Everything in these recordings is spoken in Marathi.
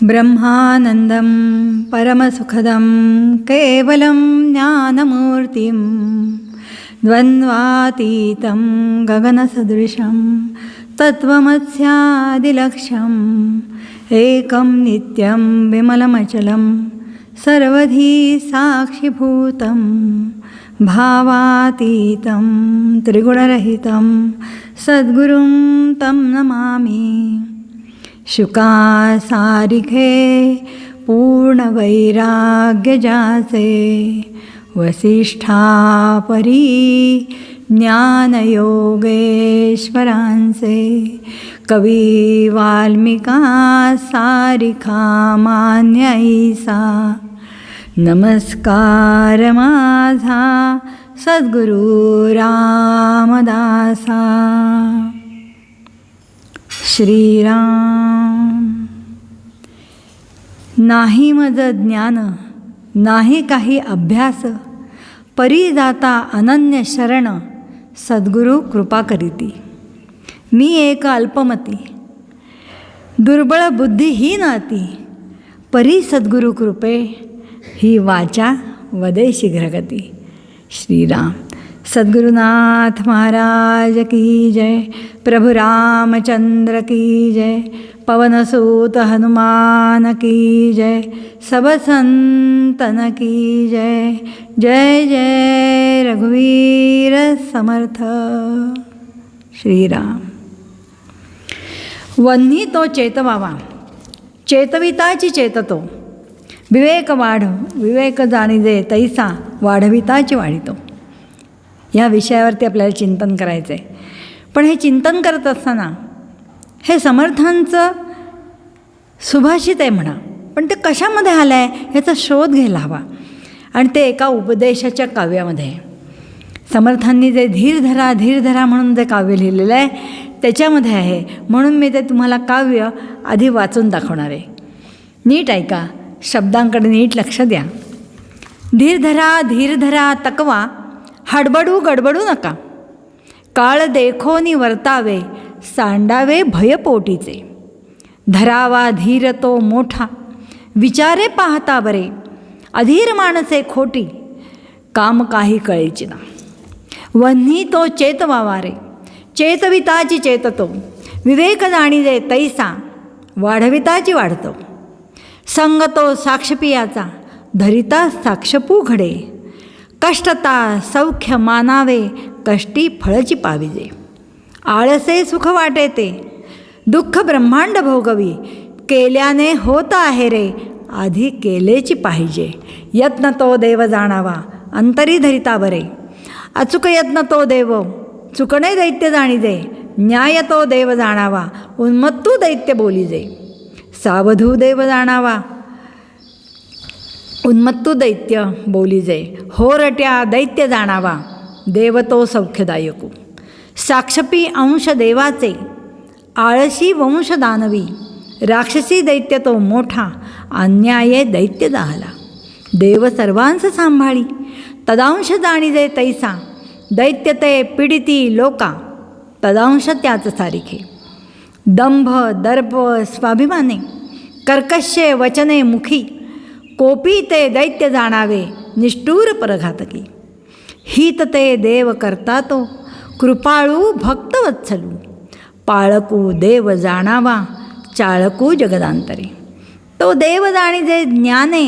ब्रह्मानन्दं परमसुखदं केवलं ज्ञानमूर्तिं द्वन्द्वातीतं गगनसदृशं तत्त्वमस्यादिलक्ष्यम् एकं नित्यं विमलमचलं सर्वधी साक्षिभूतं भावातीतं त्रिगुणरहितं सद्गुरुं तं नमामि। शुकासारिखे पूर्णवैराग्य जासे वसिष्ठापरी ज्ञानयोगेश्वरांसे कवी वाल्मिका सारिखा मान्याईसा नमस्कार माझा सद्गुरु रामदासा। श्रीराम। नाही मज ज्ञान नाही काही अभ्यास परी जाता अनन्य शरण सद्गुरु कृपा करीती। मी एक अल्पमती दुर्बळ बुद्धिहीन अति परी सद्गुरु कृपे ही वाचा वदे शीघ्रगती। श्रीराम। सद्गुरुनाथ महाराज की जय। प्रभु रामचंद्र की जय। पवनसूत हनुमान की जय। सब संतन की जय। जय जय रघुवीर समर्थ। श्रीराम। वन्ही तो चेतवावा चेतविताची चेततो विवेक विवेक जाणिजे तैसा वाढविताची वाढितो। या विषयावरती आपल्याला चिंतन करायचं आहे। पण हे चिंतन करत असताना हे समर्थांचं सुभाषित आहे म्हणा, पण ते कशामध्ये आलं आहे ह्याचा शोध घ्यायला हवा। आणि ते एका उपदेशाच्या काव्यामध्ये आहे। समर्थांनी जे धीर धरा म्हणून जे काव्य लिहिलेलं आहे त्याच्यामध्ये आहे, म्हणून मी ते तुम्हाला काव्य आधी वाचून दाखवणार आहे। नीट ऐका, शब्दांकडे नीट लक्ष द्या। धीर धरा तकवा हडबडू गडबडू नका। काळ देखोनी वर्तावे सांडावे भयपोटीचे। धरावा धीर तो मोठा विचारे पाहता बरे। अधीर माणसे खोटी काम काही कळेची ना। वन्ही तो चेतवावा रे चेतविताची चेततो विवेक जाणिजे तैसा वाढविताची वाढतो। संग तो साक्षपियाचा धरिता साक्षपू घडे। कष्टता सौख्य मानावे कष्टी फळची पाविजे। आळसे सुख वाटे ते दुःख ब्रह्मांड भोगवी। केल्याने होत आहे रे आधी केलेची पाहिजे। यत्न तो देव जाणावा अंतरी धरिता बरे। अचूक यत्न तो देव चुकणे दैत्य जाणिजे। न्याय तो देव जाणावा उन्मत्तू दैत्य बोलिजे। सावधू देव जाणावा उन्मत्तू दैत्य बोलिजे। होरट्या दैत्य जाणावा देव तो सौख्यदायकू। साक्षपी अंश देवाचे आळशी वंश दानवी। राक्षसी दैत्य तो मोठा अन्याये दैत्य दाहला। देव सर्वांस सांभाळी तदांश जाणिजे तैसा। दैत्य ते पीडिती लोका तदांश त्याच सारिखे। दंभ दर्प स्वाभिमाने कर्कश्य वचने मुखी। कोपी ते दैत्य जाणावे निष्ठूर परघातकी। हित ते देव करता तो कृपाळू भक्तवत्सलू। पाळकू देव जाणावा चाळकू जगदांतरे। तो देव जाणिजे ज्ञाने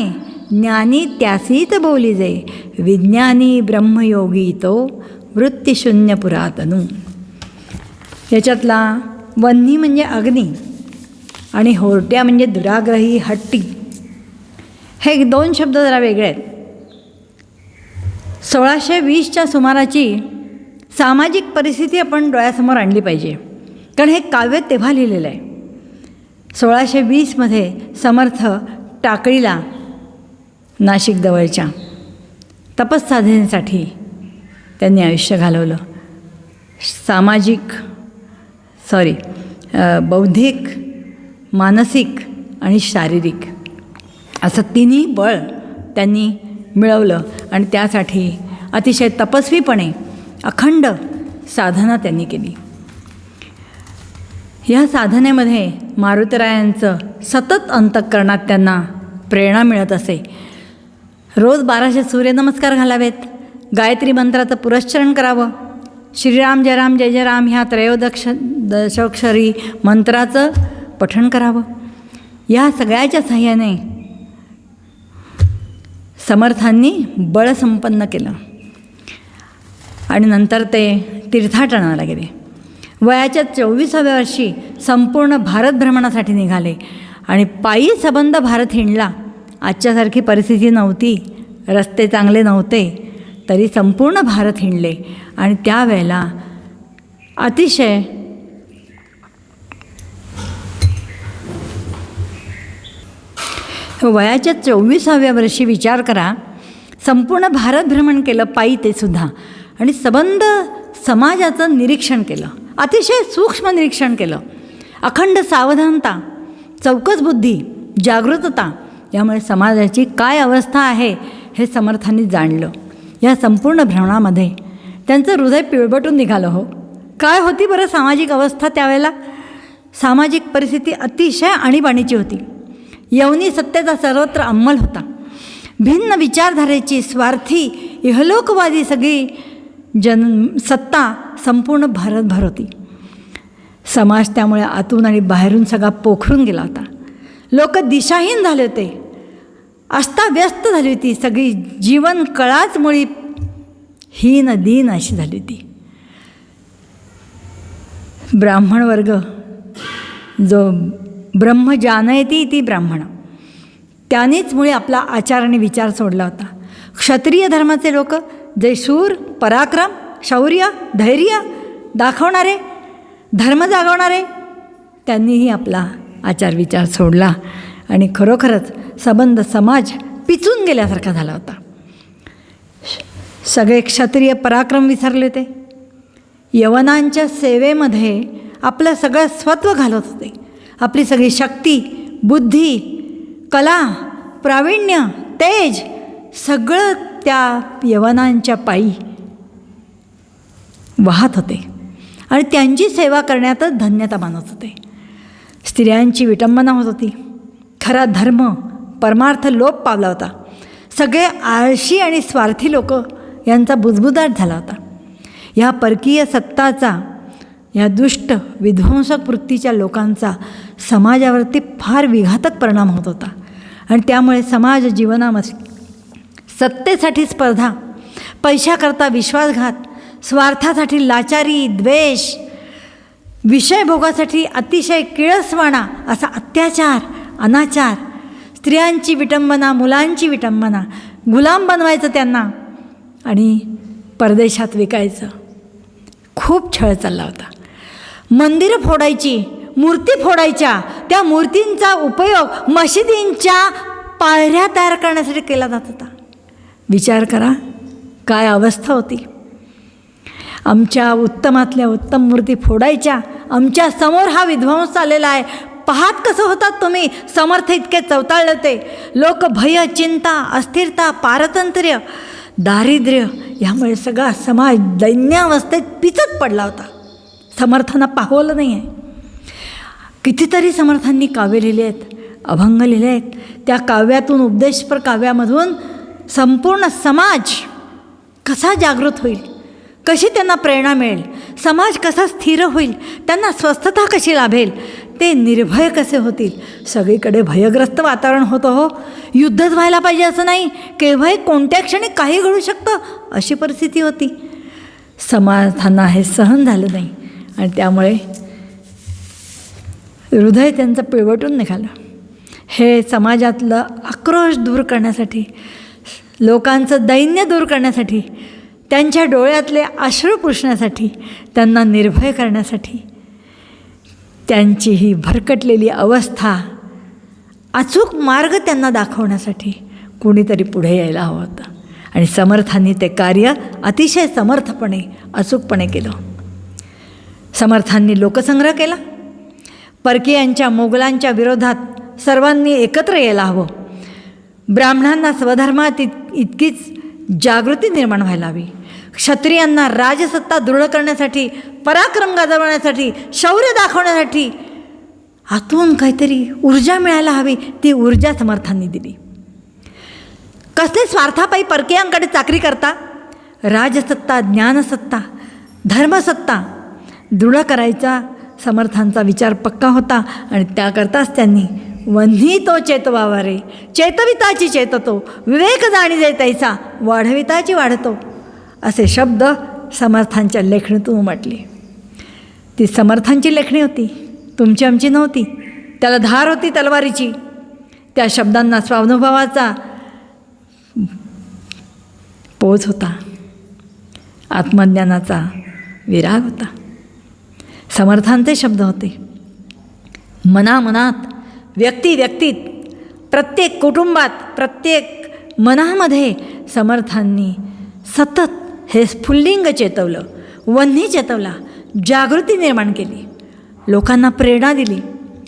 ज्ञानी त्यासीत बोलिजे। विज्ञानी ब्रह्मयोगी तो वृत्तिशून्य पुरातनू। याच्यातला वन्ही म्हणजे अग्नी आणि होरट्या म्हणजे दुराग्रही हट्टी। हे दोन शब्द जरा वेगळे आहेत। 1620च्या सुमाराची सामाजिक परिस्थिती आपण डोळ्यासमोर आणली पाहिजे, कारण हे काव्य तेव्हा लिहिलेलं आहे। 1620मध्ये समर्थ टाकळीला नाशिकजवळच्या तपस्साधनेसाठी त्यांनी आयुष्य घालवलं। बौद्धिक मानसिक आणि शारीरिक असं तिन्ही बळ त्यांनी मिळवलं आणि त्यासाठी अतिशय तपस्वीपणे अखंड साधना त्यांनी केली। ह्या साधनेमध्ये मारुतीरायांचं सतत अंतःकरणात त्यांना प्रेरणा मिळत असे. रोज 1200 सूर्यनमस्कार घालावेत, गायत्री मंत्राचं पुरश्चरण करावं, श्रीराम जय राम जय जय राम ह्या दशाक्षरी मंत्राचं पठण करावं. या सगळ्याच्या साह्याने समर्थांनी बळ संपन्न केलं आणि नंतर ते तीर्थाटनाला गेले. वयाच्या 24व्या वर्षी संपूर्ण भारत भ्रमणासाठी निघाले आणि पायी सबंध भारत हिंडला. आजच्यासारखी परिस्थिती नव्हती, रस्ते चांगले नव्हते, तरी संपूर्ण भारत हिंडले आणि त्यावेळेला अतिशय वयाच्या 24व्या वर्षी विचार करा, संपूर्ण भारत भ्रमण केलं पायी ते सुद्धा, आणि सबंध समाजाचं निरीक्षण केलं, अतिशय सूक्ष्म निरीक्षण केलं. अखंड सावधानता, चौकस बुद्धी, जागृतता यामुळे समाजाची काय अवस्था आहे हे समर्थांनी जाणलं. या संपूर्ण भ्रमणामध्ये त्यांचं हृदय पिळवटून निघालं. हो, काय होती बरं सामाजिक अवस्था त्यावेळेला? सामाजिक परिस्थिती अतिशय आणीबाणीची होती. यवनी सत्तेचा सर्वत्र अंमल होता. भिन्न विचारधारेची, स्वार्थी, इहलोकवादी सगळी सत्ता संपूर्ण भारतभर होती. समाज त्यामुळे आतून आणि बाहेरून सगळा पोखरून गेला होता. लोक दिशाहीन झाले होते, अस्ताव्यस्त झाली होती. सगळी जीवन कळाच मुळी हीन दीन अशी झाली होती. ब्राह्मण वर्ग, जो ब्रह्म जानयती ती ब्राह्मण, त्यानेच मुळे आपला आचार आणि विचार सोडला होता. क्षत्रिय धर्माचे लोक जे शूर, पराक्रम, शौर्य, धैर्य दाखवणारे, धर्म जागवणारे, त्यांनीही आपला आचार विचार सोडला आणि खरोखरच सबंध समाज पिचून गेल्यासारखा झाला होता. सगळे क्षत्रिय पराक्रम विसरले होते. यवनांच्या सेवेमध्ये आपलं सगळं स्वत्व घालत होते. आपली सगळी शक्ती, बुद्धी, कला, प्रावीण्य, तेज सगळं त्या यवनांच्या पायी वाहत होते आणि त्यांची सेवा करण्यातच धन्यता मानत होते. स्त्रियांची विटंबना होत होती. खरा धर्म, परमार्थ लोप पावला होता. सगळे आळशी आणि स्वार्थी लोक यांचा बुजबुजाट झाला होता. ह्या परकीय सत्ताचा, या दुष्ट विध्वंसक वृत्तीच्या लोकांचा समाजावरती फार विघातक परिणाम होत होता आणि त्यामुळे समाज जीवनामध्ये सत्तेसाठी स्पर्धा, पैशाकरता विश्वासघात, स्वार्थासाठी लाचारी, द्वेष, विषयभोगासाठी अतिशय किळसवाणा असा अत्याचार, अनाचार, स्त्रियांची विटंबना, मुलांची विटंबना, गुलाम बनवायचं त्यांना आणि परदेशात विकायचं, खूप छळ चालला होता. मंदिरं फोडायची, मूर्ती फोडायच्या, त्या मूर्तींचा उपयोग मशिदींच्या पायऱ्या तयार करण्यासाठी केला जात होता. विचार करा काय अवस्था होती. आमच्या उत्तमातल्या उत्तम मूर्ती फोडायच्या, आमच्या समोर हा विध्वंस आलेला आहे, पाहात कसं होतात तुम्ही. समर्थ इतके चवताळले होते. लोक भय, चिंता, अस्थिरता, पारतंत्र्य, दारिद्र्य यामुळे सगळा समाज दैन्यावस्थेत पिचत पडला होता. समर्थांना पाहवलं नाही आहे. कितीतरी समर्थांनी काव्य लिहिले आहेत, अभंग लिहिले आहेत. त्या काव्यातून, उपदेशपर काव्यामधून संपूर्ण समाज कसा जागृत होईल, कशी त्यांना प्रेरणा मिळेल, समाज कसा स्थिर होईल, त्यांना स्वस्थता कशी लाभेल, ते निर्भय कसे होतील. सगळीकडे भयग्रस्त वातावरण होतं. हो, युद्धच व्हायला पाहिजे असं नाही, केव्हाही कोणत्या क्षणी काही घडू शकतं अशी परिस्थिती होती. समाजांना हे सहन झालं नाही आणि त्यामुळे हृदय त्यांचं पिळवटून निघालं. हे समाजातलं आक्रोश दूर करण्यासाठी, लोकांचं दैन्य दूर करण्यासाठी, त्यांच्या डोळ्यातले अश्रू पुसण्यासाठी, त्यांना निर्भय करण्यासाठी, त्यांची ही भरकटलेली अवस्था अचूक मार्ग त्यांना दाखवण्यासाठी कोणीतरी पुढे यायला हवं होतं आणि समर्थांनी ते कार्य अतिशय समर्थपणे, अचूकपणे केलं. समर्थांनी लोकसंग्रह केला. परकीयांच्या, मोगलांच्या विरोधात सर्वांनी एकत्र यायला हवं. ब्राह्मणांना स्वधर्मात इतकीच जागृती निर्माण व्हायला हवी. क्षत्रियांना राजसत्ता दृढ करण्यासाठी, पराक्रम गाजवण्यासाठी, शौर्य दाखवण्यासाठी आतून काहीतरी ऊर्जा मिळायला हवी, ती ऊर्जा समर्थांनी दिली. कसले स्वार्थापायी परकीयांकडे चाकरी करता? राजसत्ता, ज्ञानसत्ता, धर्मसत्ता दृढ करायचा समर्थांचा विचार पक्का होता. आणि त्याकरताच त्यांनी वन्ही तो चेतवावा रे, चेतविताची चेततो, विवेक जाणीजे तैसा, वाढविताची वाढतो, असे शब्द समर्थांच्या लेखणीतून उमटले. ती समर्थांची लेखणी होती, तुमची आमची नव्हती. त्याला धार होती तलवारीची. त्या शब्दांना स्वानुभवाचा पोच होता, आत्मज्ञानाचा विराग होता. समर्थांचे शब्द होते. मनामनात, व्यक्तीत, प्रत्येक कुटुंबात, प्रत्येक मनामध्ये समर्थांनी सतत हे स्फुल्लिंग चेतवलं, वन्ही चेतवला, जागृती निर्माण केली, लोकांना प्रेरणा दिली.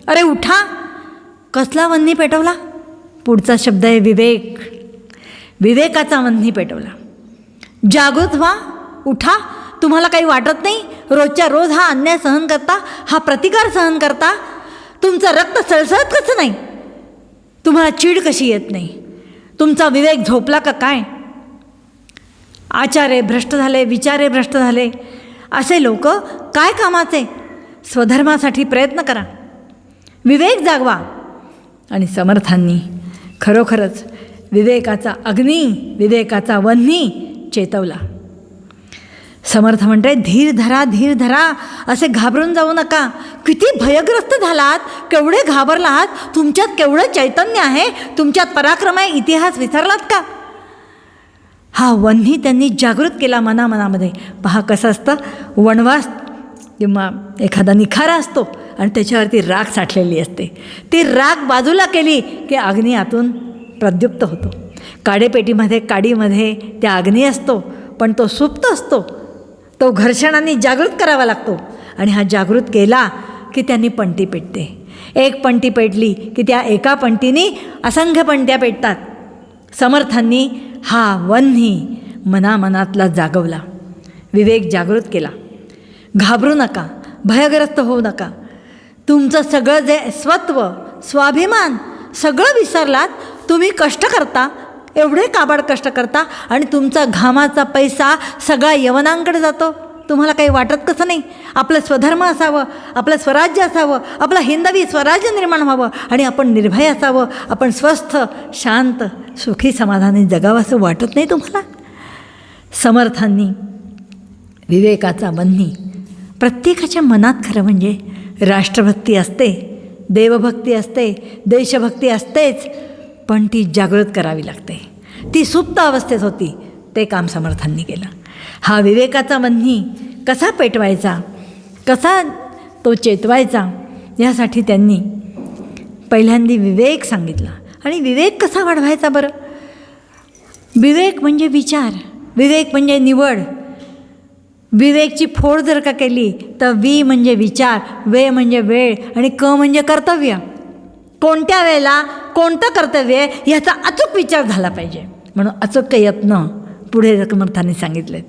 अरे उठा! कसला वन्ही पेटवला? पुढचा शब्द आहे विवेक. विवेकाचा वन्ही पेटवला. जागृत व्हा, उठा. तुम्हाला काही वाटत नाही? रोजच्या रोज हा अन्याय सहन करता, हा प्रतिकार सहन करता, तुमचं रक्त सळसळत कसं नाही? तुम्हाला चीड कशी येत नाही? तुमचा विवेक झोपला का काय? आचारे भ्रष्ट झाले, विचारे भ्रष्ट झाले असे लोक काय कामाचे? स्वधर्मासाठी प्रयत्न करा, विवेक जागवा. आणि समर्थांनी खरोखरच विवेकाचा अग्नी, विवेकाचा वन्ही चेतवला. समर्थ म्हणते, धीर धरा, धीर धरा, असे घाबरून जाऊ नका. किती भयग्रस्त झालात, केवढे घाबरला आहात, तुमच्यात केवढं चैतन्य आहे, तुमच्यात पराक्रम आहे, इतिहास विसरलात का? हा वन्ही त्यांनी जागृत केला मनामध्ये. पहा कसं असतं, वनवास किंवा एखादा निखारा असतो आणि त्याच्यावरती राख साठलेली असते. ती राख बाजूला केली की अग्नी आतून प्रद्युप्त होतो. काडेपेटीमध्ये, काडीमध्ये त्या अग्नी असतो, पण तो सुप्त असतो. तो घर्षणाने जागृत करावा लागतो. आणि हा जागृत केला की त्यांनी पंटी पेटते. एक पंटी पेटली की त्या एका पंटीने असंख्य पंट्या पेटतात. समर्थांनी हा वन्ही मनामनातला जागवला, विवेक जागृत केला. घाबरू नका, भयग्रस्त होऊ नका. तुमचं सगळं जे स्वत्व, स्वाभिमान सगळं विसरलात. तुम्ही कष्ट करता, एवढे काबाड कष्ट करता आणि तुमचा घामाचा पैसा सगळा यवनांकडे जातो. तुम्हाला काही वाटत कसं नाही? आपलं स्वधर्म असावं, आपलं स्वराज्य असावं, आपलं हिंदवी स्वराज्य निर्माण व्हावं आणि आपण निर्भय असावं, आपण स्वस्थ, शांत, सुखी, समाधानी जगावं असं वाटत नाही तुम्हाला? समर्थांनी विवेकाचा वन्ही प्रत्येकाच्या मनात खरं म्हणजे राष्ट्रभक्ती असते, देवभक्ती असते, देशभक्ती असतेच, पण ती जागृत करावी लागते. ती सुप्त अवस्थेत होती. ते काम समर्थांनी केलं. हा विवेकाचा वन्ही कसा पेटवायचा, कसा तो चेतवायचा, यासाठी त्यांनी पहिल्यांदा विवेक सांगितला. आणि विवेक कसा वाढवायचा बरं? विवेक म्हणजे विचार, विवेक म्हणजे निवड. विवेकची फोड जर का केली तर वि म्हणजे विचार, वे म्हणजे वेळ आणि क म्हणजे कर्तव्य. कोणत्या वेळेला कोणतं कर्तव्य ह्याचा अचूक विचार झाला पाहिजे. म्हणून अचूक यत्न पुढे समर्थांनी सांगितलेत.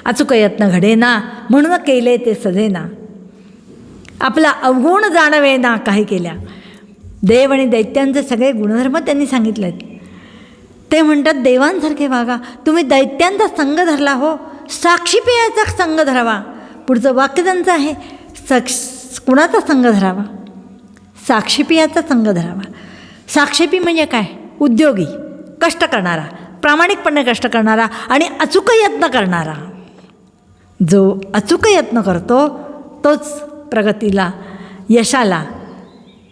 अचूक यत्न घडेना, म्हणून केले ते सजेना. आपला अवगुण जाणवेना काही केल्या. देव आणि दैत्यांचे सगळे गुणधर्म त्यांनी सांगितलेत. ते म्हणतात देवांसारखे वागा. तुम्ही दैत्यांचा संग धरला हो, साक्षीपेयाचा संग धरावा. पुढचं वाक्य त्यांचं आहे, कुणाचा संग धरावा? साक्षीपियाचा संग धरावा. साक्षेपी म्हणजे काय? उद्योगी, कष्ट करणारा, प्रामाणिकपणे कष्ट करणारा आणि अचूक यत्न करणारा. जो अचूक यत्न करतो तोच प्रगतीला, यशाला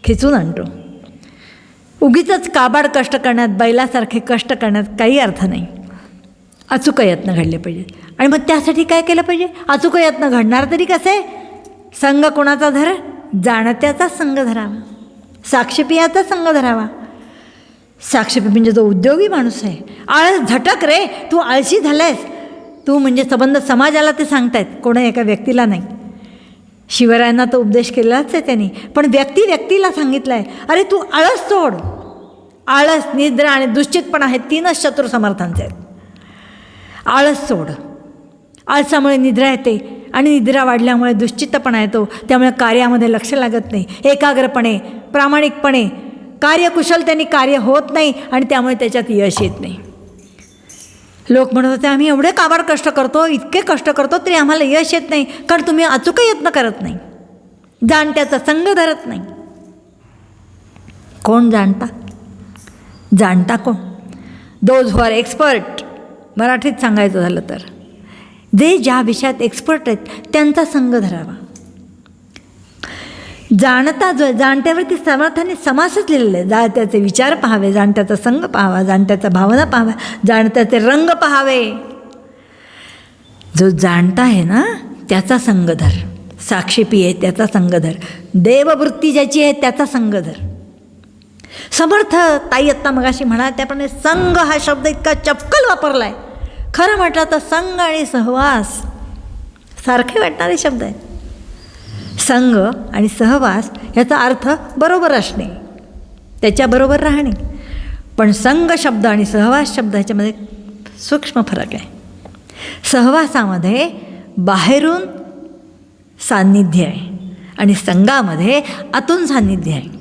खिचून आणतो. उगीचच काबाड कष्ट करण्यात, बैलासारखे कष्ट करण्यात काही अर्थ नाही. अचूक यत्न घडले पाहिजे. आणि मग त्यासाठी काय केलं पाहिजे? अचूक यत्न घडणार तरी कसे? संग कोणाचा धर? जाणत्याचा संग धरावा, साक्षीपियाचा संग धरावा. साक्षीपी म्हणजे जो उद्योगी माणूस आहे. आळस झटक रे, तू आळशी झालायस. तू म्हणजे संबंध समाजाला ते सांगतायत, कोणा एका व्यक्तीला नाही. शिवरायांना तो उपदेश केलाच आहे त्यांनी, पण व्यक्तीला सांगितलं आहे, अरे तू आळस सोड. आळस, निद्रा आणि दुश्चितपणा हे तीनच शत्रू समर्थांचे आहेत. आळस सोड, आळसामुळे निद्रा येते आणि निद्रा वाढल्यामुळे दुश्चित्तपणा येतो. त्यामुळे कार्यामध्ये लक्ष लागत नाही. एकाग्रपणे प्रामाणिकपणे कार्यकुशलतेने कार्य होत नाही आणि त्यामुळे त्याच्यात यश येत नाही. लोक म्हणत होते आम्ही एवढे काबाड कष्ट करतो, इतके कष्ट करतो तरी आम्हाला यश येत नाही, कारण तुम्ही अचूक यत्न करत नाही, जाणत्याचा संग धरत नाही. कोण जाणता? जाणता कोण? Those who are expert. मराठीत सांगायचं झालं तर जे ज्या विषयात एक्सपर्ट आहेत त्यांचा संग धरावा. जाणता जो जाणत्यावरती समर्थाने समासच लिहिलेले आहे. जाणत्याचे विचार पाहावे, जाणत्याचा संग पाहावा, जाणत्याचा भावना पाहावा, जाणत्याचे रंग पाहावे. जो जाणता आहे ना त्याचा संग धर. साक्षेपी आहे त्याचा संग धर. देववृत्ती ज्याची आहे त्याचा संग धर. समर्थ ताई आत्ता मगाशी म्हणा त्याप्रमाणे संग हा शब्द इतका चपकल वापरला आहे. खरं म्हटलं तर संग आणि सहवास सारखे वाटणारे शब्द आहेत. संग आणि सहवास याचा अर्थ बरोबर असणे, त्याच्याबरोबर राहणे. पण संग शब्द आणि सहवास शब्द ह्याच्यामध्ये सूक्ष्म फरक आहे. सहवासामध्ये बाहेरून सान्निध्य आहे आणि संघामध्ये आतून सान्निध्य आहे.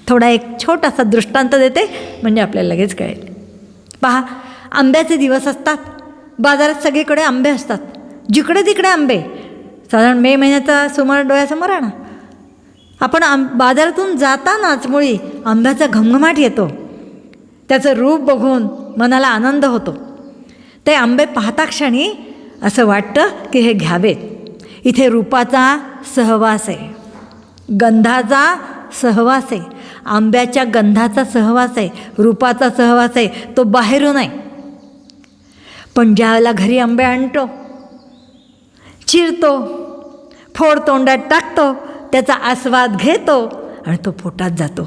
थोडा एक छोटासा दृष्टांत देते म्हणजे आपल्याला लगेच कळेल. पहा, आंब्याचे दिवस असतात, बाजारात सगळीकडे आंबे असतात, जिकडे तिकडे आंबे. साधारण मे महिन्याचा सुमार डोळ्यासमोर आणा. आपण बाजारातून जातानाच मुळी आंब्याचा घमघमाट येतो, त्याचं रूप बघून मनाला आनंद होतो. ते आंबे पाहता क्षणी असं वाटतं की हे घ्यावेत. इथे रूपाचा सहवास आहे, गंधाचा सहवास आहे, आंब्याच्या गंधाचा सहवास आहे, रूपाचा सहवास आहे. तो बाहेरून आहे. पण ज्यावेळेला घरी आंबे आणतो, चिरतो, फोड तोंडात टाकतो, त्याचा आस्वाद घेतो आणि तो पोटात जातो,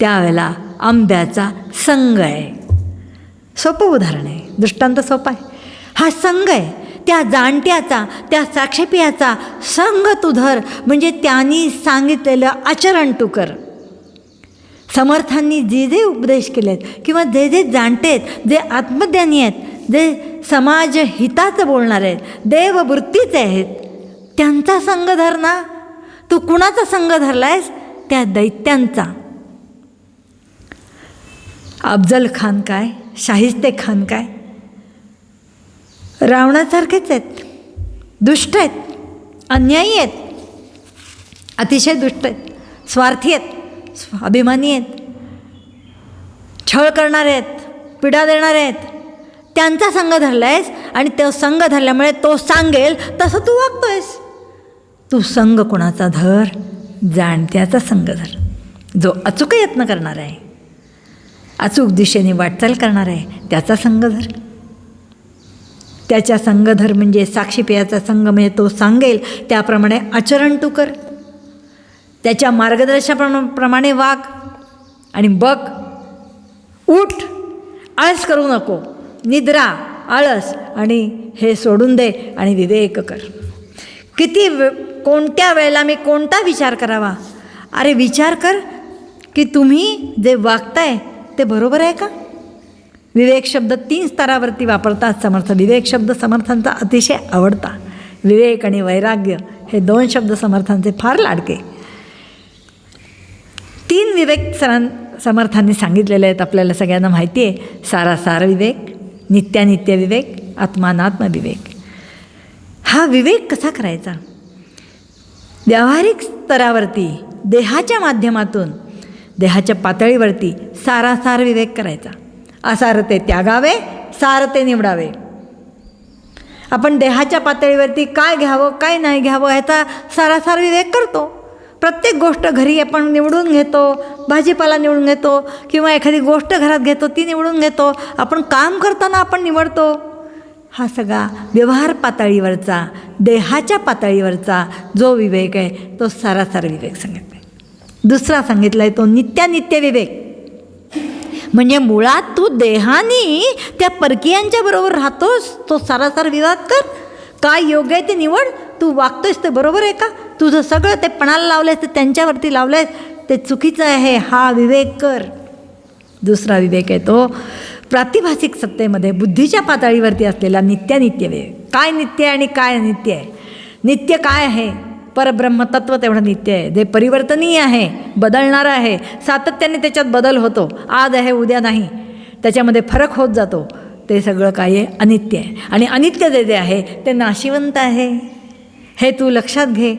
त्यावेळेला आंब्याचा संग आहे. सोपं उदाहरण आहे, दृष्टांत सोपा आहे. हा संग आहे. त्या जाणत्याचा, त्या साक्षेपियाचा संग तू धर, म्हणजे त्यांनी सांगितलेलं आचरण तू कर. समर्थांनी जे जे उपदेश केलेत किंवा जे जे जाणतेत, जे आत्मज्ञानी आहेत, जे समाज हिताचं बोलणार आहेत, देववृत्तीचे आहेत, त्यांचा संग धर ना. तू कुणाचा संग धरला आहेस? त्या दैत्यांचा. अफजल खान काय, शाहिस्ते खान काय, रावणासारखेच आहेत. दुष्ट आहेत, अन्यायी आहेत, अतिशय दुष्ट आहेत, स्वार्थी आहेत, अभिमानी आहेत, छळ करणारे आहेत, पीडा देणारे आहेत. त्यांचा संग धरला आहेस आणि तो संग धरल्यामुळे तो सांगेल तसं तू वागतोयस. तू संग कोणाचा धर? जाणत्याचा संग धर, जो अचूक यत्न करणार आहे, अचूक दिशेने वाटचाल करणार आहे, त्याचा संग धर. त्याच्या संग धर म्हणजे साक्षीपेयाचा संग, म्हणजे तो सांगेल त्याप्रमाणे आचरण तू कर, त्याच्या मार्गदर्शनाप्रमाणे वाग आणि बघ. उठ, आळस करू नको. निद्रा, आळस आणि हे सोडून दे आणि विवेक कर. कोणत्या वेळेला मी कोणता विचार करावा? अरे विचार कर की तुम्ही जे वागताय ते बरोबर आहे का? विवेक शब्द 3 स्तरावरती वापरतात समर्थ. विवेक शब्द समर्थांचा अतिशय आवडता. विवेक आणि वैराग्य हे 2 शब्द समर्थांचे फार लाडके. 3 विवेक समर्थांनी सांगितलेले आहेत, आपल्याला सगळ्यांना माहिती आहे. सारासार विवेक, नित्यानित्य विवेक, आत्मानात्म विवेक. हा विवेक कसा करायचा? व्यावहारिक स्तरावरती देहाच्या माध्यमातून, देहाच्या पातळीवरती सारासार विवेक करायचा. असारते त्यागावे, सारते निवडावे. आपण देहाच्या पातळीवरती काय घ्यावं काय नाही घ्यावं ह्याचा सारासार विवेक करतो. प्रत्येक गोष्ट घरी आपण निवडून घेतो, भाजीपाला निवडून घेतो किंवा एखादी गोष्ट घरात घेतो ती निवडून घेतो. आपण काम करताना आपण निवडतो. हा सगळा व्यवहार पातळीवरचा, देहाच्या पातळीवरचा जो विवेक आहे तो सारासार विवेक सांगितला आहे. दुसरा सांगितला आहे तो नित्यानित्य विवेक. म्हणजे मुळात तू देहानी त्या परकीयांच्या बरोबर राहतोस, तो सारासार विवेक कर. काय योग्य आहे ते निवड. तू वागतोयस ते बरोबर आहे का? तुझं सगळं ते पणाला लावलंयस ते त्यांच्यावरती लावलंयस ते चुकीचं आहे, हा विवेक कर. दुसरा विवेक आहे तो प्रातिभासिक सत्तेमध्ये बुद्धीच्या पातळीवरती असलेला नित्यानित्य विवेक. काय नित्य आहे आणि काय अनित्य आहे. नित्य काय आहे? परब्रह्म तत्व तेवढं नित्य आहे. जे परिवर्तनीय आहे, बदलणारं आहे, सातत्याने त्याच्यात बदल होतो, आज आहे उद्या नाही, त्याच्यामध्ये फरक होत जातो, ते सगळं काय आहे? अनित्य आहे. आणि अनित्य जे जे आहे ते नाशिवंत आहे, हे तू लक्षात घे.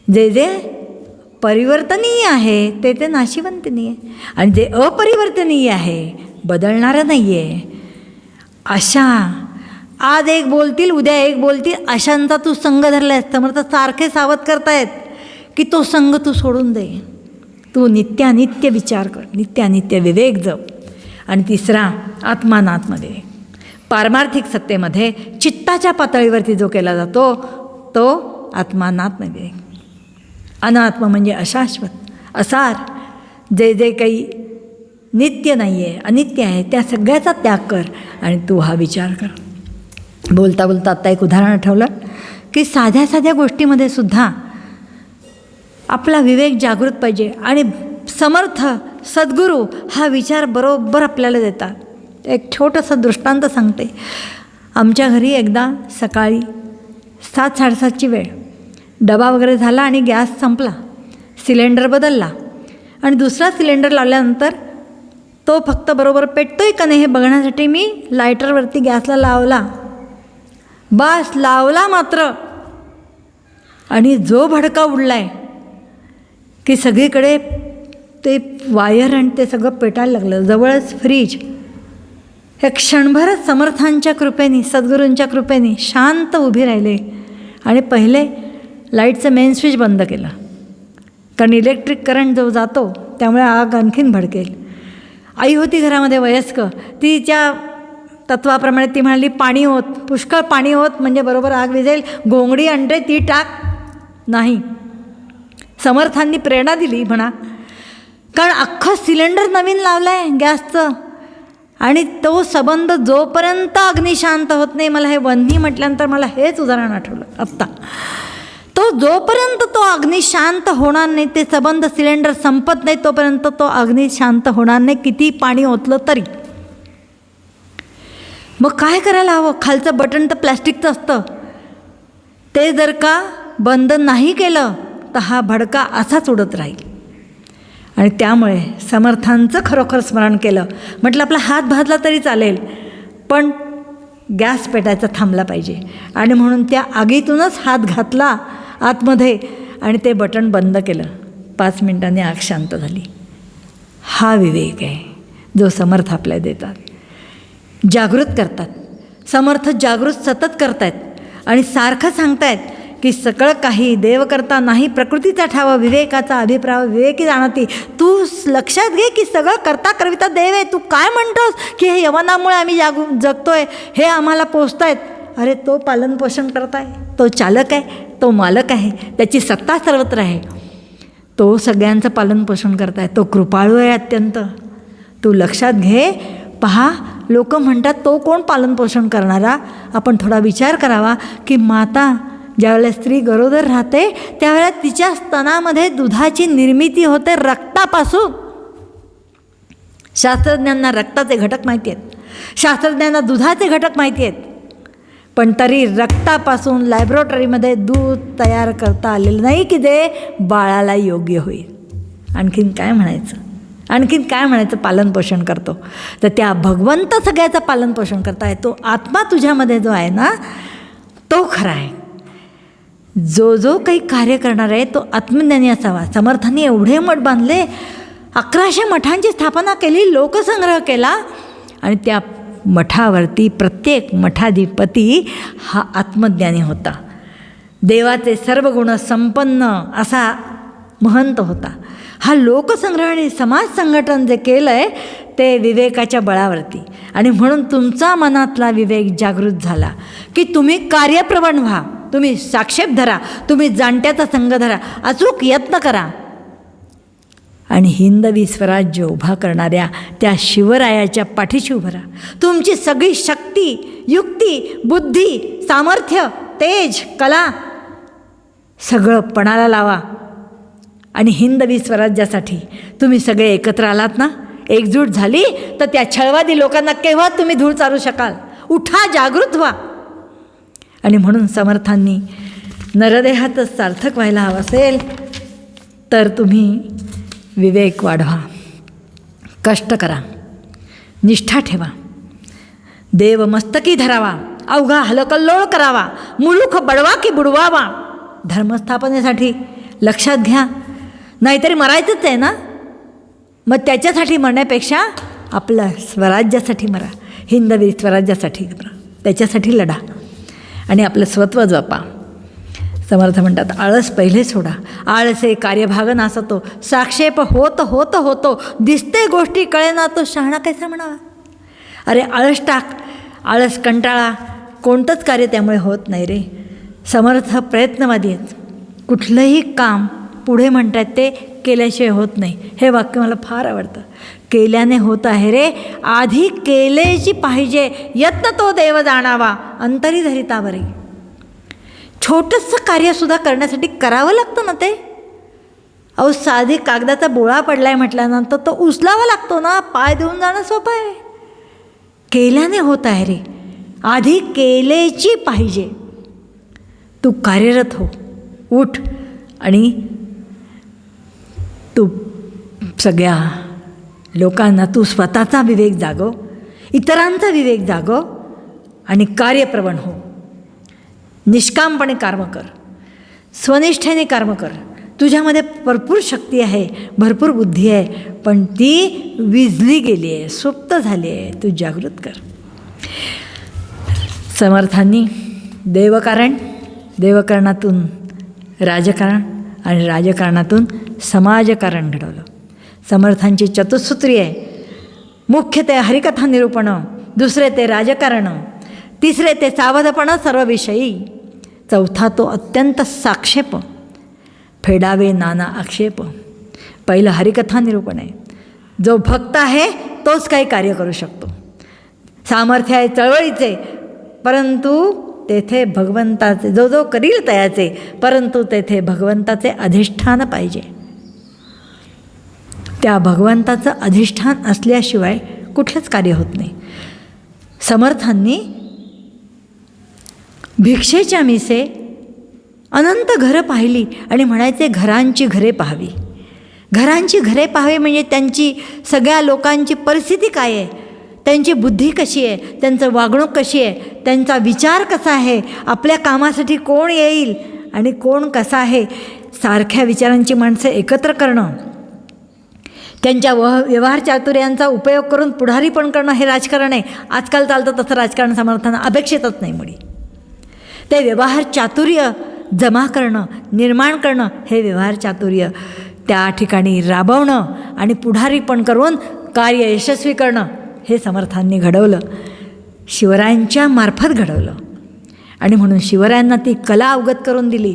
जे जे परिवर्तनीय आहे ते ते नाशिवंतनीय आहे, आणि जे अपरिवर्तनीय आहे, बदलणारं नाही आहे, अशा आज एक बोलतील उद्या एक बोलतील अशांचा तू संग धरला आहेस. समर्थ सारखे सावध करतायत की तो संग तू सोडून दे. तू नित्यानित्य विचार कर, नित्यानित्य विवेक जप. आणि तिसरा आत्मानात्मविवेक. पारमार्थिक सत्तेमध्ये चित्ताच्या पातळीवरती जो केला जातो तो आत्मानात्मविवेक. अनात्म म्हणजे अशाश्वत, असार, जे जे काही नित्य नाही आहे, अनित्य आहे, त्या सगळ्याचा त्याग कर आणि तू हा विचार कर. बोलता बोलता आत्ता एक उदाहरण आठवलं की साध्या साध्या गोष्टीमध्ये सुद्धा आपला विवेक जागृत पाहिजे. आणि समर्थ सद्गुरू हा विचार बरोबर आपल्याला देतात. एक छोटंसं दृष्टांत सांगते. आमच्या घरी एकदा सकाळी 7:30ची वेळ, डबा वगैरे झाला आणि गॅस संपला, सिलेंडर बदलला आणि दुसरा सिलेंडर लावल्यानंतर तो फक्त बरोबर पेटतोय का नाही हे बघण्यासाठी मी लायटरवरती गॅसला लावला. बस लावला मात्र, आणि जो भडका उडला आहे की सगळीकडे ते वायर आणि ते सगळं पेटायला लागलं. जवळच फ्रीज. हे क्षणभरच समर्थांच्या कृपेने, सद्गुरूंच्या कृपेने शांत उभी राहिले आणि पहिले लाईटचं मेन स्विच बंद केलं, कारण इलेक्ट्रिक करंट जो जातो त्यामुळे आग आणखीन भडकेल. आई होती घरामध्ये वयस्क, तिच्या तत्वाप्रमाणे ती म्हणाली पाणी होत, पुष्कळ पाणी होत म्हणजे बरोबर आग विझेल, घोंगडी आणते ती टाक. नाही, समर्थांनी प्रेरणा दिली म्हणा, कारण अख्खं सिलेंडर नवीन लावलं आहे गॅसचं, आणि तो संबंध जोपर्यंत अग्निशांत होत नाही, मला हे वन्ही म्हटल्यानंतर मला हेच उदाहरण आठवलं आत्ता, तो जोपर्यंत तो अग्निशांत होणार नाही, ते संबंध सिलेंडर संपत नाही तोपर्यंत तो अग्निशांत होणार नाही, किती पाणी ओतलं तरी. मग काय करायला हवं? खालचं बटन तर प्लॅस्टिकचं असतं, ते जर का बंद नाही केलं तर हा भडका असाच उडत राहील. आणि त्यामुळे समर्थांचं खरोखर स्मरण केलं. म्हटलं आपला हात भाजला तरी चालेल, पण गॅस पेटायचा थांबला पाहिजे. आणि म्हणून त्या आगीतूनच हात घातला आतमध्ये आणि ते बटन बंद केलं. 5 मिनिटांनी आग शांत झाली. हा विवेक आहे जो समर्थ आपल्याला देतात, जागृत करतात. समर्थ जागृत सतत करतायत आणि सारखं सांगतायत की सगळं काही देव करता नाही प्रकृतीचा ठावा, विवेकाचा अभिप्राय विवेकी जाणती. तू लक्षात घे की सगळं करता करविता देव आहे. तू काय म्हणतोस की हे यवनामुळे आम्ही जगतोय, हे आम्हाला पोचतायत. अरे तो पालनपोषण करताय, तो चालक आहे, तो मालक आहे, त्याची सत्ता सर्वत्र आहे, तो सगळ्यांचं पालनपोषण करताय, तो कृपाळू आहे अत्यंत. तू लक्षात घे. पहा, लोक म्हणतात तो कोण पालनपोषण करणारा. आपण थोडा विचार करावा की माता ज्यावेळेला स्त्री गरोदर राहते त्यावेळेला तिच्या स्तनामध्ये दुधाची निर्मिती होते रक्तापासून. शास्त्रज्ञांना रक्ताचे घटक माहिती आहेत, शास्त्रज्ञांना दुधाचे घटक माहिती आहेत, पण तरी रक्तापासून लॅबोरेटरीमध्ये दूध तयार करता आलेलं नाही की जे बाळाला योग्य होईल. आणखीन काय म्हणायचं, आणखीन काय म्हणायचं पालनपोषण करतो. तर त्या भगवंत सगळ्याचं पालनपोषण करताय. तो आत्मा तुझ्यामध्ये जो आहे ना तो खरा आहे. जो जो काही कार्य करणार आहे तो आत्मज्ञानी असावा. समर्थांनी एवढे मठ बांधले, 1100 मठांची स्थापना केली, लोकसंग्रह केला, आणि त्या मठावरती प्रत्येक मठाधिपती हा आत्मज्ञानी होता. देवाचे सर्व गुण संपन्न असा महंत होता. हा लोकसंग्रह आणि समाज संघटन जे केलं आहे ते विवेकाच्या बळावरती. आणि म्हणून तुमचा मनातला विवेक जागृत झाला की तुम्ही कार्यप्रवण व्हा, तुम्ही साक्षेप धरा, तुम्ही जाणत्याचा संघ धरा, अचूक यत्न करा, आणि हिंदवी स्वराज्य उभा करणाऱ्या त्या शिवरायाच्या पाठीशी उभं राहा. तुमची सगळी शक्ती, युक्ती, बुद्धी, सामर्थ्य, तेज, कला सगळं पणाला लावा. आणि हिंदवी स्वराज्यासाठी तुम्ही सगळे एकत्र आलात ना, एकजूट झाली तर त्या छळवादी लोकांना केव्हा तुम्ही धूळ चालू शकाल. उठा, जागृत व्हा. आणि म्हणून समर्थांनी नरदेहातच सार्थक व्हायला हवं असेल तर तुम्ही विवेक वाढवा, कष्ट करा, निष्ठा ठेवा, देव मस्तकी धरावा, अवघा हलकल्लोळ करावा, मुलूख बडवा की बुडवावा. धर्मस्थापनेसाठी लक्षात घ्या, नाहीतरी मरायचंच आहे ना. मग त्याच्यासाठी मरण्यापेक्षा आपलं स्वराज्यासाठी मरा, हिंदवी स्वराज्यासाठी मरा, त्याच्यासाठी लढा आणि आपलं स्वत्व जपा. समर्थ म्हणतात, आळस पहिले सोडा, आळसे कार्यभाग नासतो, साक्षेप होत होत होतो, दिसते गोष्टी कळेना तो शहाणा कैसा म्हणावा. अरे आळस टाक, आळस कंटाळा, कोणतंच कार्य त्यामुळे होत नाही रे. समर्थ प्रयत्नवादी आहेत, कुठलंही काम पुढे म्हणतात ते केल्याशिवाय होत नाही. हे वाक्य मला फार आवडतं. केल्याने होत आहे रे, आधी केलेची पाहिजे, यत्न तो देव जाणावा, अंतरी धरितावरे. छोटंसं कार्यसुद्धा करण्यासाठी करावं लागतं ना ते. अहो साधी कागदाचा बोळा पडला आहे म्हटल्यानंतर तो उचलावा लागतो ना, पाय देऊन जाणं सोपं आहे. केल्याने होत आहे रे, आधी केलेची पाहिजे. तू कार्यरत हो, उठ आणि तू सगळ्या लोकांना, तू स्वतःचा विवेक जागव, इतरांचा विवेक जागव आणि कार्यप्रवण हो. निष्कामपणे कर्म कर, स्वनिष्ठेने कर्म कर. तुझ्यामध्ये भरपूर शक्ती आहे, भरपूर बुद्धी आहे, पण ती विझली गेली आहे, सुप्त झाली आहे. तू जागृत कर. समर्थांनी देवकारण, देवकारणातून राजकारण आणि राजकारणातून समाजकारण घडवलं. समर्थांची चतुसूत्री आहे. मुख्य ते हरिकथा निरूपणं, दुसरे ते राजकारण, तिसरे ते सावधपणं सर्वविषयी, चौथा तो अत्यंत साक्षेप, फेडावे नाना आक्षेप. पहिलं हरिकथा निरूपण आहे. जो भक्त आहे तोच काही कार्य करू शकतो. सामर्थ्य आहे चळवळीचे, परंतु तेथे भगवंताचे, जो जो करील तयाचे, परंतु तेथे भगवंताचे अधिष्ठान पाहिजे. त्या भगवंताचं अधिष्ठान असल्याशिवाय कुठलंच कार्य होत नाही. समर्थांनी भिक्षेच्या मिसे अनंत घरं पाहिली आणि म्हणायचे घरांची घरे पाहावी. घरांची घरे पाहावी म्हणजे त्यांची सगळ्या लोकांची परिस्थिती काय आहे, त्यांची बुद्धी कशी आहे, त्यांचं वागणूक कशी आहे, त्यांचा विचार कसा आहे, आपल्या कामासाठी कोण येईल आणि कोण कसा आहे. सारख्या विचारांची माणसं एकत्र करणं, त्यांच्या व्यवहार चातुर्यांचा उपयोग करून पुढारी पण करणं हे राजकारण आहे. आजकाल चालतं तसं राजकारण समर्थांना अपेक्षितच नाही. मुळी ते व्यवहार चातुर्य जमा करणं, निर्माण करणं हे व्यवहार चातुर्य त्या ठिकाणी राबवणं आणि पुढारी पण करून कार्य यशस्वी करणं हे समर्थांनी घडवलं, शिवरायांच्या मार्फत घडवलं. आणि म्हणून शिवरायांना ती कला अवगत करून दिली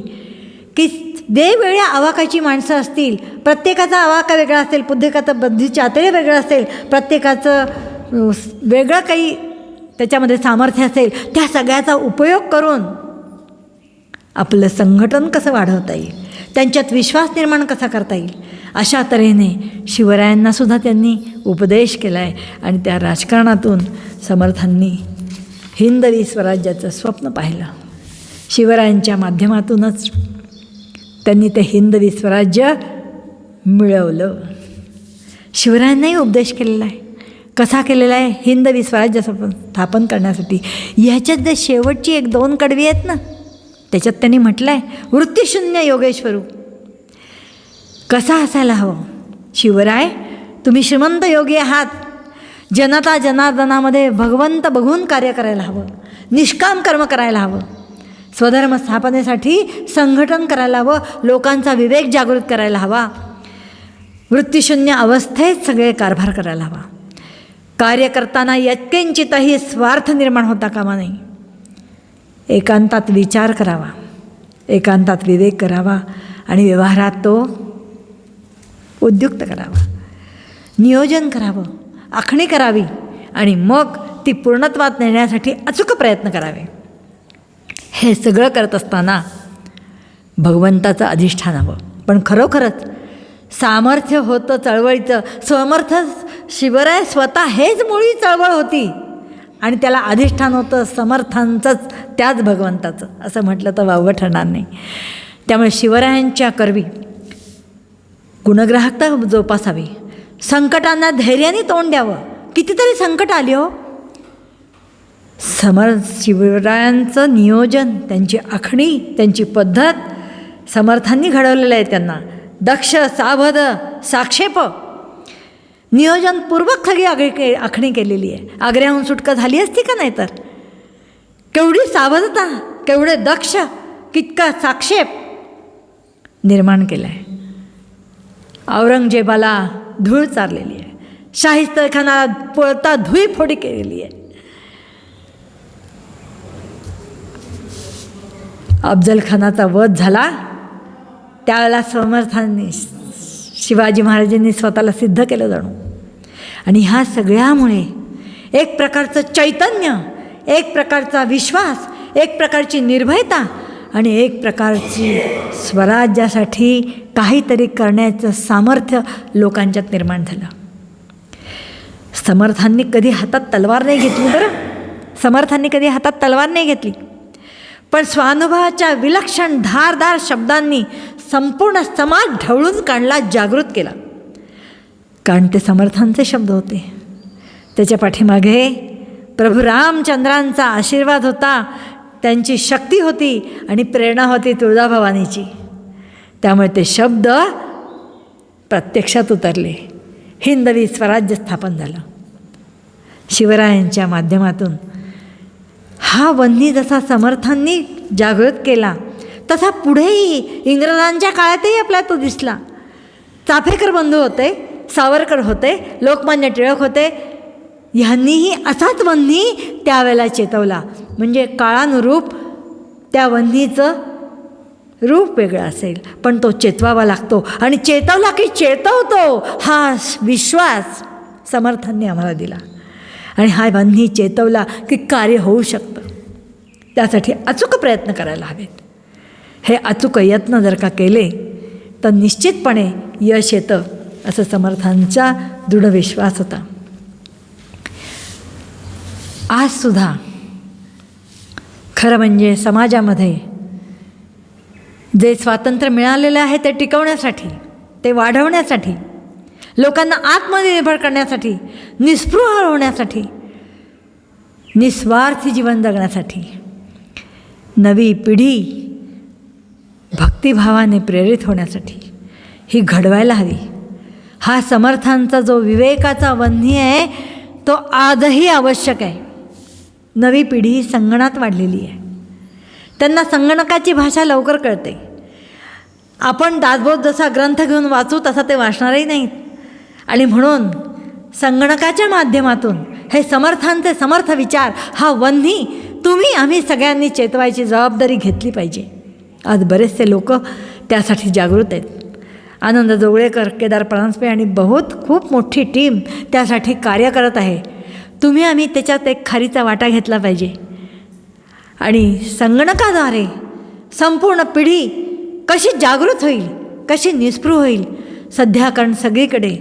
की वेगवेगळ्या आवाकाची माणसं असतील, प्रत्येकाचा आवाका वेगळा असेल, प्रत्येकाचं बुद्धी चातुर्य वेगळं असेल, प्रत्येकाचं वेगळं काही त्याच्यामध्ये सामर्थ्य असेल, त्या सगळ्याचा उपयोग करून आपलं संघटन कसं वाढवता येईल, त्यांच्यात विश्वास निर्माण कसा करता येईल, अशा तऱ्हेने शिवरायांनासुद्धा त्यांनी उपदेश केला आहे. आणि त्या राजकारणातून समर्थांनी हिंदवी स्वराज्याचं स्वप्न पाहिलं. शिवरायांच्या माध्यमातूनच त्यांनी ते हिंदवी स्वराज्य मिळवलं. शिवरायांनाही उपदेश केलेला आहे. कसा केलेला आहे? हिंदवी स्वराज्य स्थापन करण्यासाठी. ह्याच्यात जे शेवटची 1-2 कडवी आहेत ना, त्याच्यात त्यांनी म्हटलं आहे वृत्तिशून्य योगेश्वरू. कसा असायला हवं? शिवराय, तुम्ही श्रीमंत योगी आहात. जनता जनार्दनामध्ये भगवंत बघून कार्य करायला हवं, निष्काम कर्म करायला हवं, स्वधर्म स्थापनेसाठी संघटन करायला हवं, लोकांचा विवेक जागृत करायला हवा, वृत्तिशून्य अवस्थेत सगळे कारभार करायला हवा. कार्य करताना यत्किंचितही स्वार्थ निर्माण होता कामा नाही. एकांतात विचार करावा, एकांतात विवेक करावा आणि व्यवहारात तो उद्युक्त करावा, नियोजन करावं, आखणी करावी आणि मग ती पूर्णत्वात नेण्यासाठी अचूक प्रयत्न करावे. हे सगळं करत असताना भगवंताचं अधिष्ठान हवं. पण खरोखरच सामर्थ्य होतं चळवळीचं. समर्थ शिवराय स्वतः हेच मुळी चळवळ होती. आणि त्याला अधिष्ठान होतं समर्थांचंच, त्याच भगवंताचं, असं म्हटलं तर वावगं ठरणार नाही. त्यामुळे शिवरायांच्या करवी गुणग्राहकता जोपासावी, संकटांना धैर्याने तोंड द्यावं. कितीतरी संकट आली हो. शिवरायांचं नियोजन, त्यांची आखणी, त्यांची पद्धत समर्थांनी घडवलेलं आहे. त्यांना दक्ष, सावध, साक्षेप, नियोजनपूर्वक सगळी आखणी केलेली आहे. आग्र्याहून सुटका झाली असती का नाही तर. केवढी सावधता, केवढे दक्ष, कितका साक्षेप निर्माण केला आहे. औरंगजेबाला धूळ चारलेली आहे, शाहिस्तेखानाला पळता धुईफोडी केलेली आहे. अफजलखानाचा वध झाला त्यावेळेला समर्थांनी, शिवाजी महाराजांनी स्वतःला सिद्ध केलं जणू. आणि ह्या सगळ्यामुळे एक प्रकारचं चैतन्य, एक प्रकारचा विश्वास, एक प्रकारची निर्भयता आणि एक प्रकारची स्वराज्यासाठी काहीतरी करण्याचं सामर्थ्य लोकांच्यात निर्माण झालं. समर्थांनी कधी हातात तलवार नाही घेतली बरं, समर्थांनी कधी हातात तलवार नाही घेतली, पण स्वानुभवाच्या विलक्षण धारदार शब्दांनी संपूर्ण समाज ढवळून काढला, जागृत केला. कारण ते समर्थांचे शब्द होते. त्याच्या पाठीमागे प्रभू रामचंद्रांचा आशीर्वाद होता, त्यांची शक्ती होती आणि प्रेरणा होती तुळजाभवानीची. त्यामुळे ते शब्द प्रत्यक्षात उतरले. हिंदवी स्वराज्य स्थापन झालं शिवरायांच्या माध्यमातून. हा वन्नी जसा समर्थांनी जागृत केला तसा पुढेही इंग्रजांच्या काळातही आपला तो दिसला. चाफेकर बंधू होते, सावरकर होते, लोकमान्य टिळक होते. ह्यांनीही असाच वन्नी त्यावेळेला चेतवला. म्हणजे काळानुरूप त्या वन्नीचं रूप वेगळं असेल, पण तो चेतवावा लागतो. आणि चेतवला की चेतवतो हा विश्वास समर्थांनी आम्हाला दिला. आणि हा वन्नी चेतवला की कार्य होऊ शकतं. त्यासाठी अचूक प्रयत्न करायला हवेत. हे अचूक यत्न जर का केले तर निश्चितपणे यश येतं, असं समर्थांचा दृढ विश्वास होता. आजसुद्धा खरं म्हणजे समाजामध्ये जे स्वातंत्र्य मिळालेलं आहे ते टिकवण्यासाठी, ते वाढवण्यासाठी, लोकांना आत्मनिर्भर करण्यासाठी, निस्पृह होण्यासाठी, निस्वार्थी जीवन जगण्यासाठी नवी पिढी भक्तिभावाने प्रेरित होण्यासाठी ही घडवायला हवी. हा समर्थांचा जो विवेकाचा वन्नी आहे तो आजही आवश्यक आहे. नवी पिढी ही संगणात वाढलेली आहे. त्यांना संगणकाची भाषा लवकर कळते. आपण दासबोध जसा ग्रंथ घेऊन वाचू तसा ते वाचणारही नाहीत. आणि म्हणून संगणकाच्या माध्यमातून हे समर्थांचे समर्थ विचार, हा वन्नी तुम्ही आम्ही सगळ्यांनी चेतवायची जबाबदारी घेतली पाहिजे. आज बरेचसे लोक त्यासाठी जागृत आहेत. आनंद जोगळेकर, केदार परांजपे आणि खूप मोठी टीम त्यासाठी कार्य करत आहे. तुम्ही आम्ही त्याच्यात एक खारीचा वाटा घेतला पाहिजे. आणि संगणकाद्वारे संपूर्ण पिढी कशी जागृत होईल, कशी निस्पृह होईल. सध्या कारण सगळीकडे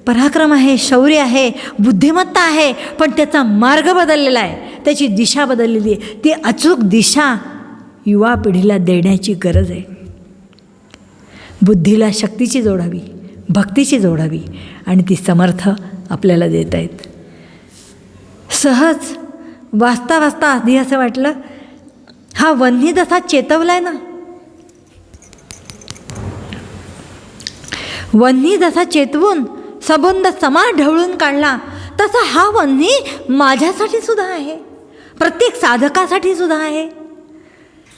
पराक्रम आहे, शौर्य आहे, बुद्धिमत्ता आहे, पण त्याचा मार्ग बदललेला आहे, त्याची दिशा बदललेली आहे. ती अचूक दिशा युवा पिढीला देण्याची गरज आहे. बुद्धीला शक्तीची जोड हवी, भक्तीची जोड हवी, आणि ती समर्थ आपल्याला देत आहेत. सहज वाचता वाचता आधी असं वाटलं, हा वन्नी जसा चेतवलाय ना, वन्नी जसा चेतवून सबंध समाज ढवळून काढला तसा हा वन्नी माझ्यासाठी सुद्धा आहे, प्रत्येक साधकासाठी सुद्धा आहे.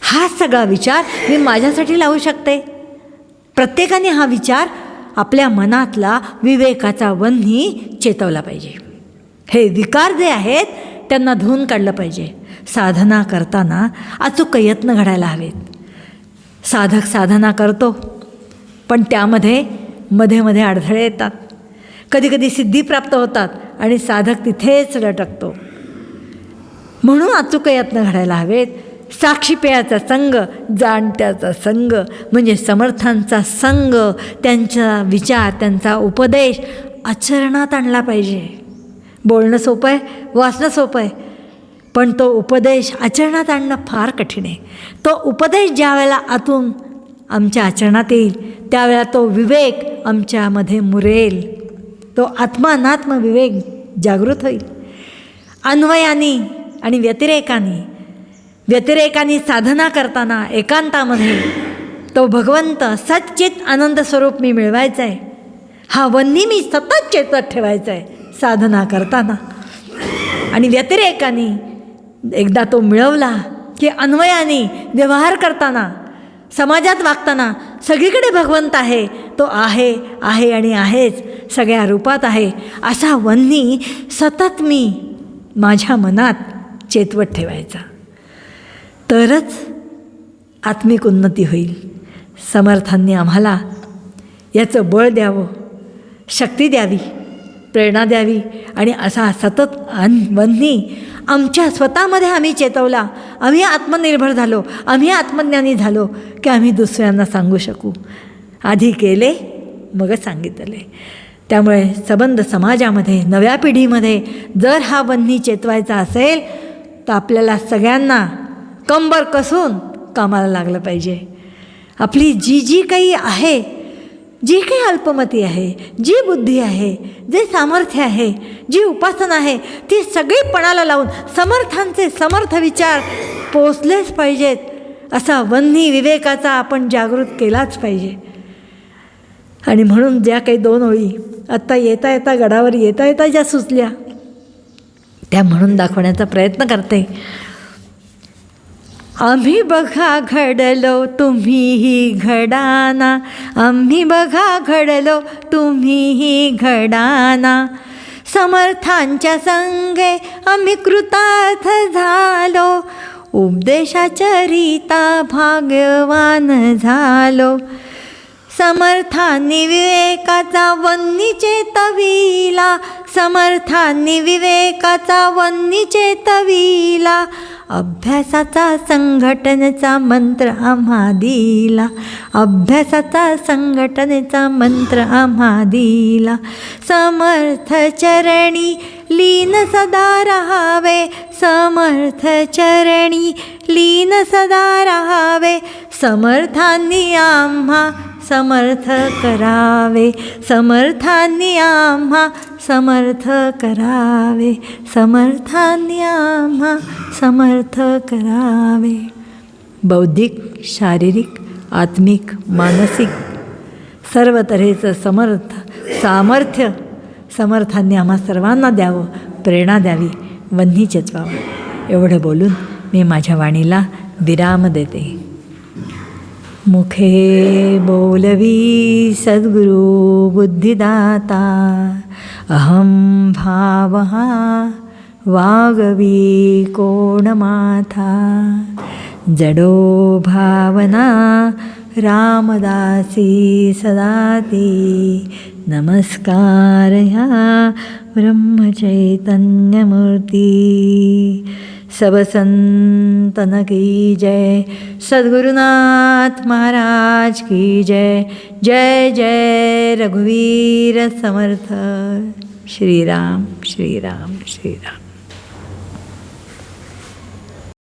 हा सगळा विचार मी माझ्यासाठी लावू शकते. प्रत्येकाने हा विचार आपल्या मनातला विवेकाचा वन्नी चेतवला पाहिजे. हे विकार जे आहेत त्यांना धुवून काढलं पाहिजे. साधना करताना अचूक यत्न घडायला हवेत. साधक साधना करतो, पण त्यामध्ये मध्ये मध्ये अडथळे येतात. कधीकधी सिद्धी प्राप्त होतात आणि साधक तिथेच लटकतो. म्हणून अचूक यत्न घडायला हवेत. साक्षीपेयाचा संग, जाणत्याचा संग, म्हणजे समर्थांचा संग, त्यांचा विचार, त्यांचा उपदेश आचरणात आणला पाहिजे. बोलणं सोपं आहे, वाचणं सोपं आहे, पण तो उपदेश आचरणात आणणं फार कठीण आहे. तो उपदेश ज्या वेळेला आतून आमच्या आचरणात येईल त्यावेळेला तो विवेक आमच्यामध्ये मुरेल. तो आत्मानात्म विवेक जागृत होईल. अन्वयाने आणि व्यतिरेकाने साधना करताना एकांतामध्ये तो भगवंत सच्चित आनंद स्वरूप मी मिळवायचा आहे, हा वन्नी मी सतत चेतत ठेवायचा आहे साधना करताना. आणि व्यतिरेकाने एकदा तो मिळवला की अन्वयाने व्यवहार करताना, समाजात वागताना सगळीकडे भगवंत आहे. तो आहे आहे आणि आहेच, सगळ्या रूपात आहे असा वन्नी सतत मी माझ्या मनात चेतवत ठेवायचा. तरच आत्मिक उन्नती होईल. समर्थांनी आम्हाला याचं बळ द्यावं, शक्ती द्यावी, प्रेरणा द्यावी. आणि असा सतत वन्नी आमच्या स्वतःमध्ये आम्ही चेतवला, आम्ही आत्मनिर्भर झालो, आम्ही आत्मज्ञानी झालो की आम्ही दुसऱ्यांना सांगू शकू. आधी केले मगच सांगितले. त्यामुळे संबंध समाजामध्ये नव्या पिढीमध्ये जर हा वन्नी चेतवायचा असेल तर आपल्याला सगळ्यांना कंबर कसून कामाला लागलं पाहिजे. आपली जी काही आहे, जी काही अल्पमती आहे, जी बुद्धी आहे, जे सामर्थ्य आहे, जी उपासना आहे, ती सगळी पणाला लावून समर्थांचे समर्थ विचार पोचलेच पाहिजेत. असा वन्नी विवेकाचा आपण जागृत केलाच पाहिजे. आणि म्हणून ज्या काही 2 ओळी आत्ता येता येता गडावर येता ज्या सुचल्या त्या म्हणून दाखवण्याचा प्रयत्न करते. आम्ही बघा घडलो तुम्हीही घडाना, आम्ही बघा घडलो तुम्हीही घडाना, समर्थांच्या संगे आम्ही कृतार्थ झालो, उपदेशाचरिता भाग्यवान झालो. समर्थांनी विवेकाचा वन्नी चेतविला, समर्थांनी विवेकाचा वन्नी चेतविला, अभ्यासाचा संघटनेचा मंत्र आम्हा दिला, अभ्यासाचा संघटनेचा मंत्र आम्हा दिला. समर्थ चरणी लीन सदा रहावे, समर्थ चरणी लीन सदा रहावे, समर्थांनी आम्हा समर्थ करावे, समर्थांनी आम्हा समर्थ करावे, समर्थांनी आम्हा समर्थ करावे. बौद्धिक, शारीरिक, आत्मिक, मानसिक सर्व तऱ्हेचं सामर्थ्य समर्थांनी आम्हा सर्वांना द्यावं, प्रेरणा द्यावी, वन्नी चेतवावं. एवढं बोलून मी माझ्या वाणीला विराम देते. मुखे बोलवी सद्गुरु बुद्धिदाता, अहम भावहा वागवी कोण माथा, जडो भावना रामदासी सदाती, नमस्कार ह्या ब्रह्मचैतन्यमूर्ती. सब संतन की जय, सद्गुरुनाथ महाराज की जय. जय जय रघुवीर समर्थ. श्रीराम श्रीराम श्रीराम.